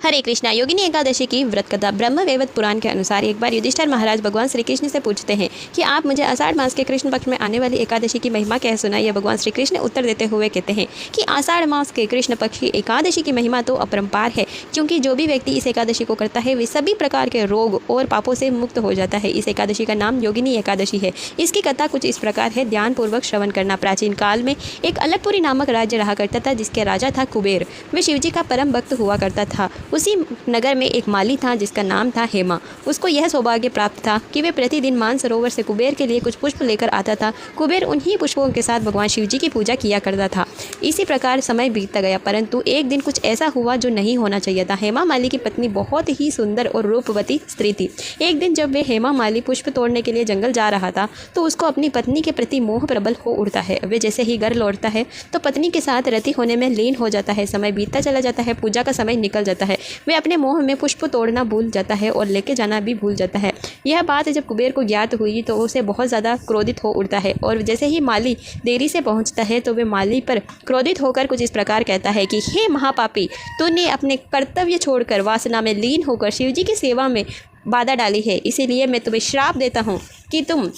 हरे कृष्णा। योगिनी एकादशी की व्रत कथा। ब्रह्म वैवर्त पुराण के अनुसार एक बार युधिष्ठिर महाराज भगवान श्री कृष्ण से पूछते हैं कि आप मुझे आषाढ़ मास के कृष्ण पक्ष में आने वाली एकादशी की महिमा कह सुनाइए। भगवान श्री कृष्ण उत्तर देते हुए कहते हैं कि आषाढ़ मास के कृष्ण पक्ष की एकादशी की महिमा तो अपरंपार है, क्योंकि जो भी व्यक्ति इस एकादशी को करता है वे सभी प्रकार के रोग और पापों से मुक्त हो जाता है। इस एकादशी का नाम योगिनी एकादशी है। इसकी कथा कुछ इस प्रकार है, ध्यानपूर्वक श्रवण करना। प्राचीन काल में एक अलकपुरी नामक राज्य रहा करता था, जिसके राजा था कुबेर। वे शिवजी का परम भक्त हुआ करता था। उसी नगर में एक माली था जिसका नाम था हेमा। उसको यह सौभाग्य प्राप्त था कि वे प्रतिदिन मानसरोवर से कुबेर के लिए कुछ पुष्प लेकर आता था। कुबेर उन्हीं पुष्पों के साथ भगवान शिवजी की पूजा किया करता था। इसी प्रकार समय बीतता गया, परंतु एक दिन कुछ ऐसा हुआ जो नहीं होना चाहिए था। हेमा माली की पत्नी बहुत ही सुंदर और रूपवती स्त्री थी। एक दिन जब वे हेमा माली पुष्प तोड़ने के लिए जंगल जा रहा था तो उसको अपनी पत्नी के प्रति मोह प्रबल हो उठता है। वे जैसे ही घर लौटता है तो पत्नी के साथ रति होने में लीन हो जाता है। समय बीतता चला जाता है, पूजा का समय निकल जाता है। वे अपने मोह में पुष्प तोड़ना भूल जाता है और लेके जाना भी भूल जाता है। यह बात जब कुबेर को ज्ञात हुई तो उसे बहुत ज़्यादा क्रोधित हो उठता है, और जैसे ही माली देरी से पहुंचता है तो वे माली पर क्रोधित होकर कुछ इस प्रकार कहता है कि हे महापापी, तूने अपने कर्तव्य छोड़कर वासना में लीन होकर शिवजी की सेवा में बाधा डाली है। इसीलिए मैं तुम्हें श्राप देता हूँ कि तुम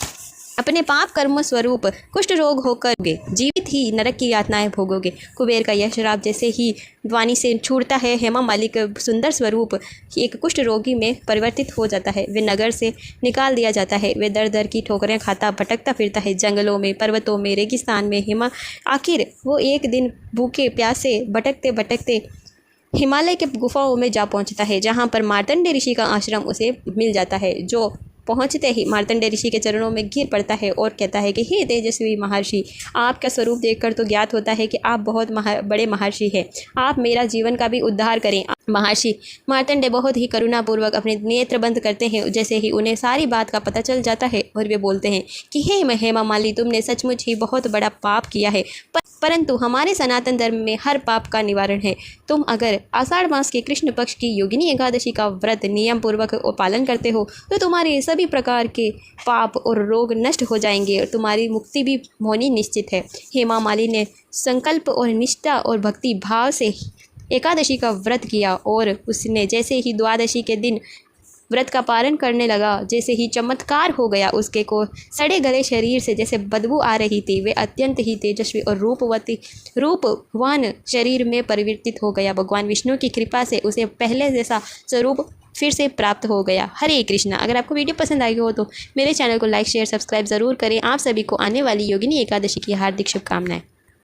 अपने पाप कर्म स्वरूप कुष्ठ रोग होकर जीवित ही नरक की यातनाएं भोगोगे। कुबेर का यह श्राप जैसे ही वाणी से छूटता है, हेमा माली का सुंदर स्वरूप एक कुष्ठ रोगी में परिवर्तित हो जाता है। वे नगर से निकाल दिया जाता है। वे दर दर की ठोकरें खाता भटकता फिरता है, जंगलों में, पर्वतों में, रेगिस्तान में। हेमा आखिर वो एक दिन भूखे प्यासे भटकते भटकते हिमालय के गुफाओं में जा पहुंचता है, जहां पर मार्तंड ऋषि का आश्रम उसे मिल जाता है। जो पहुंचते ही मार्तंड ऋषि के चरणों में गिर पड़ता है और कहता है कि हे तेजस्वी महर्षि, आपका स्वरूप देखकर तो ज्ञात होता है कि आप बहुत बड़े महर्षि हैं। आप मेरा जीवन का भी उद्धार करें। महर्षि मार्तंड बहुत ही करुणापूर्वक अपने नेत्र बंद करते हैं। जैसे ही उन्हें सारी बात का पता चल जाता है और वे बोलते हैं कि हे हेमा माली, तुमने सचमुच ही बहुत बड़ा पाप किया है, परंतु हमारे सनातन धर्म में हर पाप का निवारण है। तुम अगर आषाढ़ मास के कृष्ण पक्ष की योगिनी एकादशी का व्रत नियम पूर्वक और पालन करते हो तो तुम्हारे सभी प्रकार के पाप और रोग नष्ट हो जाएंगे और तुम्हारी मुक्ति भी होनी निश्चित है। हेमा माली ने संकल्प और निष्ठा और भक्ति भाव से एकादशी का व्रत किया, और उसने जैसे ही द्वादशी के दिन व्रत का पालन करने लगा, जैसे ही चमत्कार हो गया। उसके को सड़े गले शरीर से जैसे बदबू आ रही थी। वे अत्यंत ही तेजस्वी और रूपवान शरीर में परिवर्तित हो गया। भगवान विष्णु की कृपा से उसे पहले जैसा स्वरूप फिर से प्राप्त हो गया। हरे कृष्णा। अगर आपको वीडियो पसंद आई हो तो मेरे चैनल को लाइक शेयर सब्सक्राइब ज़रूर करें। आप सभी को आने वाली योगिनी एकादशी की हार्दिक शुभकामनाएं।